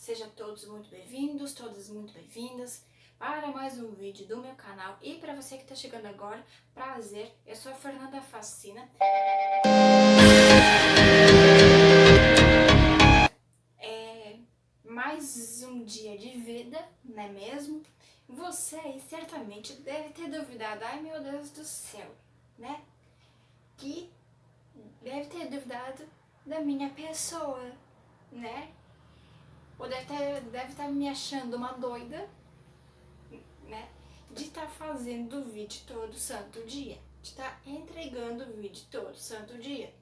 Sejam todos muito bem-vindos, todas muito bem-vindas para mais um vídeo do meu canal. E para você que está chegando agora, prazer, eu sou a Fernanda Facina. Mais um dia de vida, não é mesmo? Você aí certamente deve ter duvidado, ai meu Deus do céu, né? Que deve ter duvidado da minha pessoa, né? Ou deve estar me achando uma doida, né? De estar fazendo o vídeo todo santo dia. De estar entregando o vídeo todo santo dia.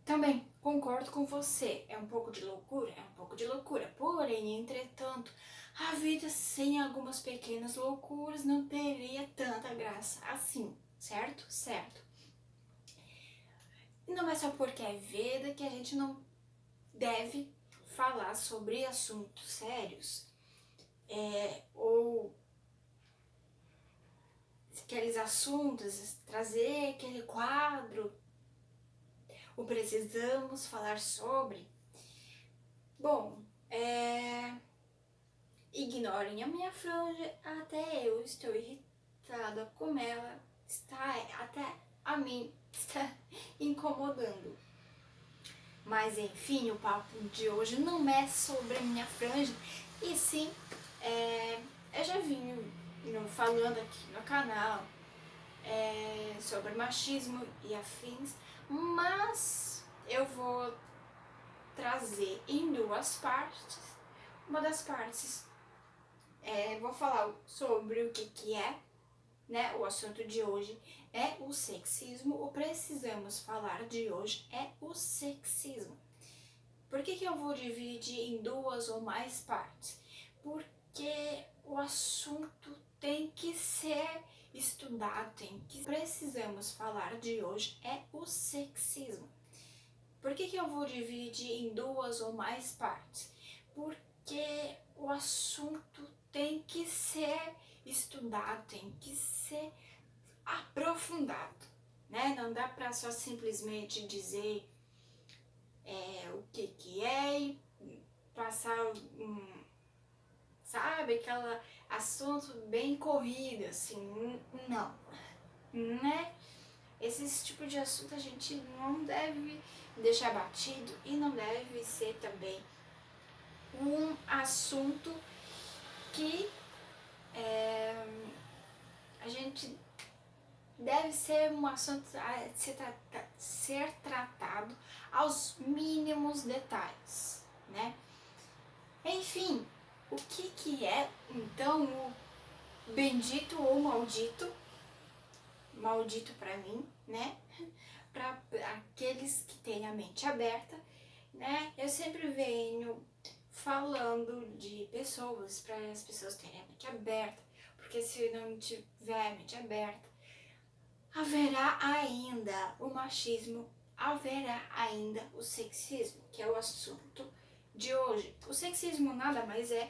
Também concordo com você. É um pouco de loucura? É um pouco de loucura. Porém, entretanto, a vida sem algumas pequenas loucuras não teria tanta graça assim. Certo? Certo. E não é só porque é Veda que a gente não deve falar sobre assuntos sérios, ou aqueles assuntos, trazer aquele quadro, o precisamos falar sobre. Bom, ignorem a minha franja, até eu estou irritada com ela, até a mim está incomodando. Mas enfim, o papo de hoje não é sobre a minha franja, e sim, eu já vim falando aqui no canal sobre machismo e afins, mas eu vou trazer em duas partes. Uma das partes, vou falar sobre o que é, né? O assunto de hoje é o sexismo. O precisamos falar de hoje é o sexismo. Por que eu vou dividir em duas ou mais partes? Porque o assunto tem que ser estudado, precisamos falar de hoje é o sexismo. Por que eu vou dividir em duas ou mais partes? Porque o assunto tem que ser estudado, tem que ser aprofundado, né? Não dá para só simplesmente dizer o que é e passar sabe, aquele assunto bem corrido, assim, não, né? Esse tipo de assunto a gente não deve deixar batido e não deve ser também um assunto que a gente deve ser um assunto a ser tratado aos mínimos detalhes, né? Enfim, o que é então o bendito ou maldito? Maldito para mim, né? Para aqueles que têm a mente aberta, né? Eu sempre venho falando de pessoas, para as pessoas terem a mente aberta, porque se não tiver a mente aberta, haverá ainda o machismo, haverá ainda o sexismo, que é o assunto de hoje. O sexismo nada mais é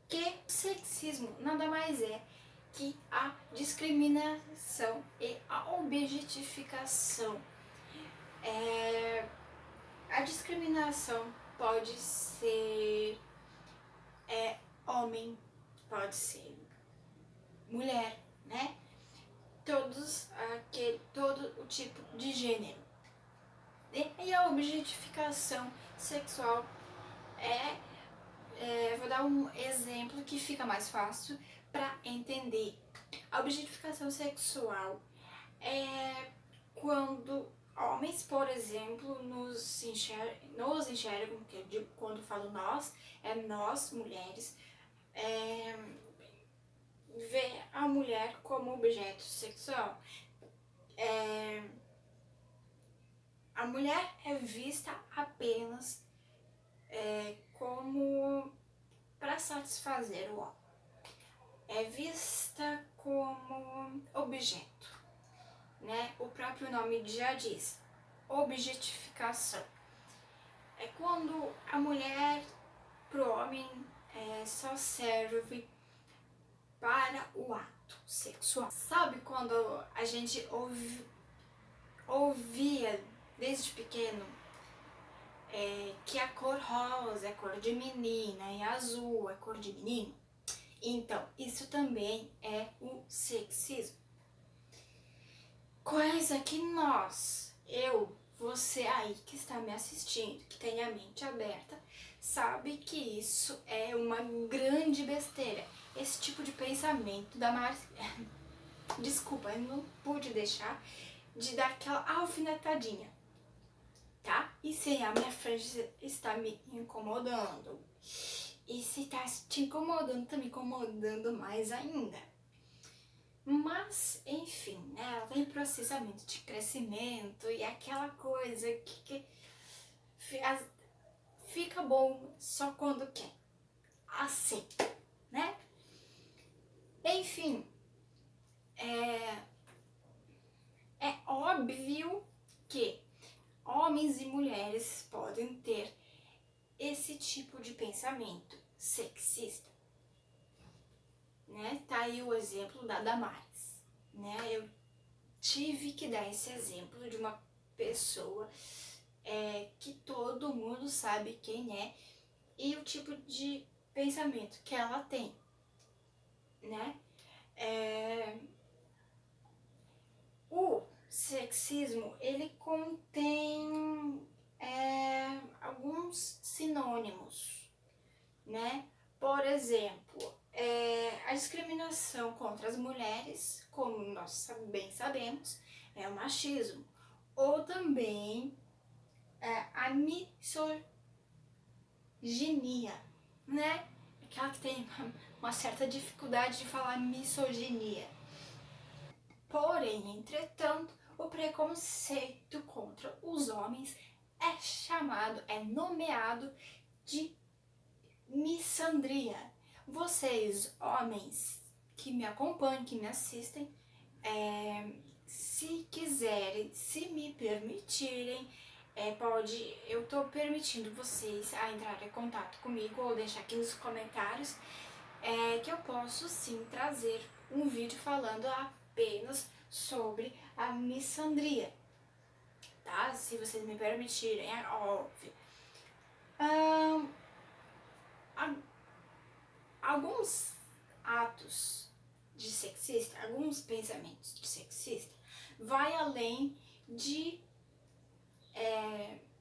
que a discriminação e a objetificação. A discriminação pode ser homem, pode ser mulher, né? Todo o tipo de gênero. E a objetificação sexual vou dar um exemplo que fica mais fácil para entender. A objetificação sexual é quando homens, por exemplo, nos enxergam, que eu digo, quando falo nós, é nós, mulheres, vê a mulher como objeto sexual. A mulher é vista apenas como para satisfazer o homem. É vista como objeto, né? O próprio nome já diz, objetificação. É quando a mulher pro homem só serve para o ato sexual. Sabe quando a gente ouvia desde pequeno que a cor rosa é cor de menina e azul é cor de menino. Então, isso também é o sexismo. Coisa que você aí que está me assistindo, que tem a mente aberta, sabe que isso é uma grande besteira. Esse tipo de pensamento da Desculpa, eu não pude deixar de dar aquela alfinetadinha, tá? E se a minha franja está me incomodando, e se tá te incomodando, tá me incomodando mais ainda. Mas, enfim, né? Ela tem processamento de crescimento e aquela coisa que fica bom só quando quer. Assim, né? Enfim, é óbvio que homens e mulheres podem ter esse tipo de pensamento sexista, né? Tá aí o exemplo da Damares, né? Eu tive que dar esse exemplo de uma pessoa que todo mundo sabe quem é e o tipo de pensamento que ela tem, né? O sexismo, ele contém alguns sinônimos, né? Por exemplo, a discriminação contra as mulheres, como nós bem sabemos, é o machismo. Ou também a misoginia, né? Aquela que tem uma certa dificuldade de falar misoginia. Porém, entretanto, o preconceito contra os homens é nomeado de missandria. Vocês, homens que me acompanham, que me assistem, se quiserem, se me permitirem, eu tô permitindo vocês a entrar em contato comigo ou deixar aqui nos comentários que eu posso sim trazer um vídeo falando apenas sobre a missandria, tá? Se vocês me permitirem, é óbvio. Alguns atos de sexista, alguns pensamentos de sexista, vai além de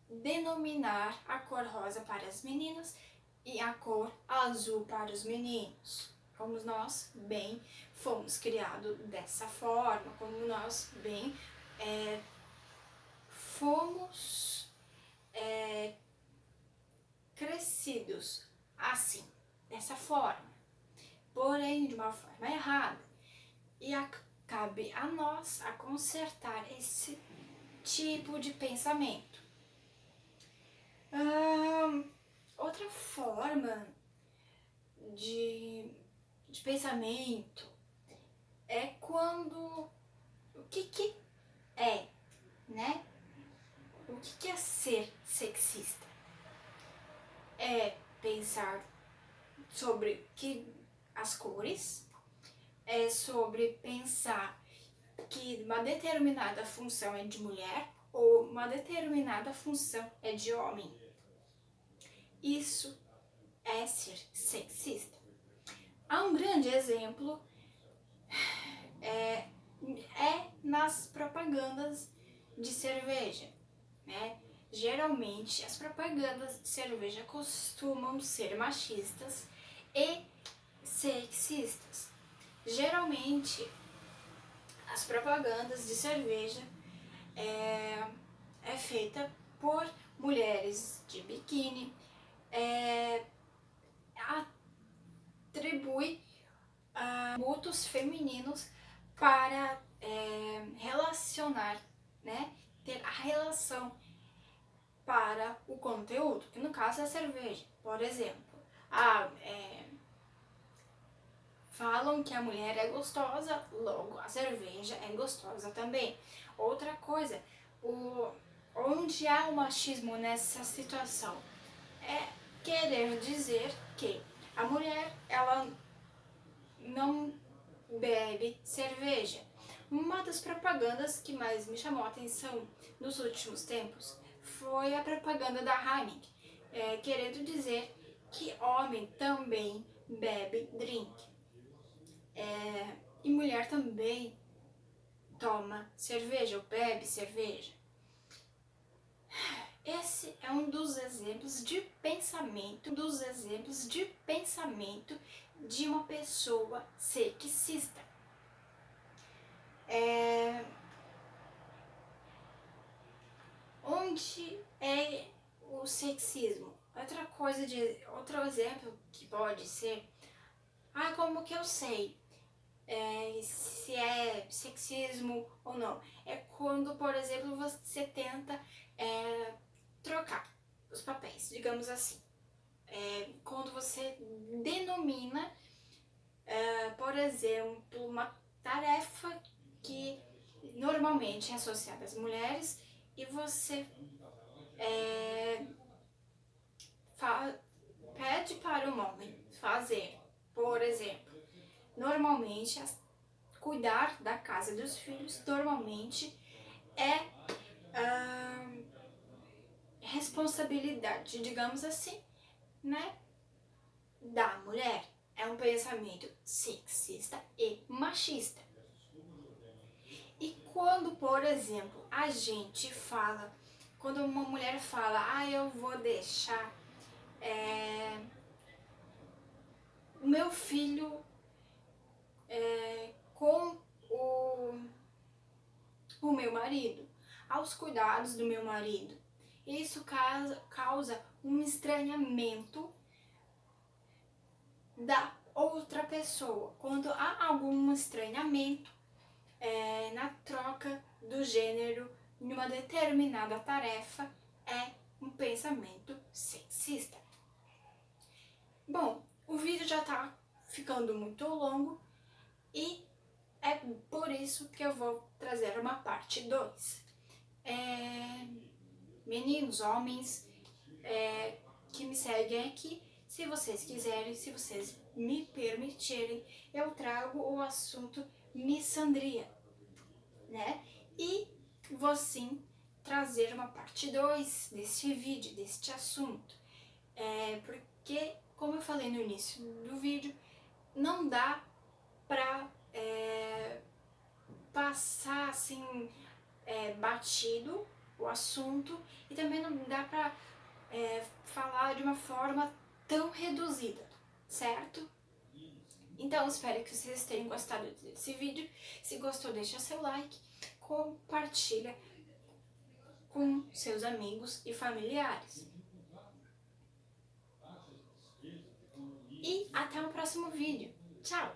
denominar a cor rosa para as meninas e a cor azul para os meninos. Como nós bem fomos criados dessa forma, como nós bem fomos crescidos assim, dessa forma, porém de uma forma errada. E cabe a nós a consertar esse tipo de pensamento. Outra forma de pensamento é quando o que é, né? O que é ser sexista? É pensar sobre as cores, é sobre pensar que uma determinada função é de mulher ou uma determinada função é de homem. Isso é ser sexista. Há um grande exemplo nas propagandas de cerveja, né? Geralmente as propagandas de cerveja costumam ser machistas e sexistas. Geralmente as propagandas de cerveja é feita por mulheres de biquíni, atribui atributos femininos para relacionar, né? Ter a relação para o conteúdo, que no caso é a cerveja. Por exemplo, falam que a mulher é gostosa, logo a cerveja é gostosa também. Outra coisa, onde há o machismo nessa situação é querer dizer que a mulher, ela não bebe cerveja. Uma das propagandas que mais me chamou a atenção nos últimos tempos foi a propaganda da Heineken, querendo dizer que homem também bebe drink. E mulher também toma cerveja ou bebe cerveja. Esse é um dos exemplos de pensamento, de uma pessoa sexista. Onde é o sexismo? Outro exemplo que pode ser, como que eu sei se é sexismo ou não? É quando, por exemplo, você tenta trocar os papéis, digamos assim. Quando você denomina, por exemplo, uma tarefa que normalmente é associada às mulheres e você pede para um homem fazer, por exemplo, normalmente cuidar da casa dos filhos, normalmente é responsabilidade, digamos assim, né, da mulher. É um pensamento sexista e machista. E quando, por exemplo, quando uma mulher fala, eu vou deixar o meu filho com o meu marido, aos cuidados do meu marido, isso causa um estranhamento da outra pessoa. Quando há algum estranhamento na troca do gênero em uma determinada tarefa, é um pensamento sexista. Bom, o vídeo já está ficando muito longo e é por isso que eu vou trazer uma parte 2. Meninos, homens que me seguem aqui, se vocês quiserem, se vocês me permitirem, eu trago o assunto missandria, né? E vou sim trazer uma parte 2 deste vídeo, deste assunto. Porque, como eu falei no início do vídeo, não dá pra passar assim batido o assunto e também não dá pra falar de uma forma tão reduzida, certo? Então, espero que vocês tenham gostado desse vídeo. Se gostou, deixa seu like, compartilha com seus amigos e familiares. E até o próximo vídeo. Tchau!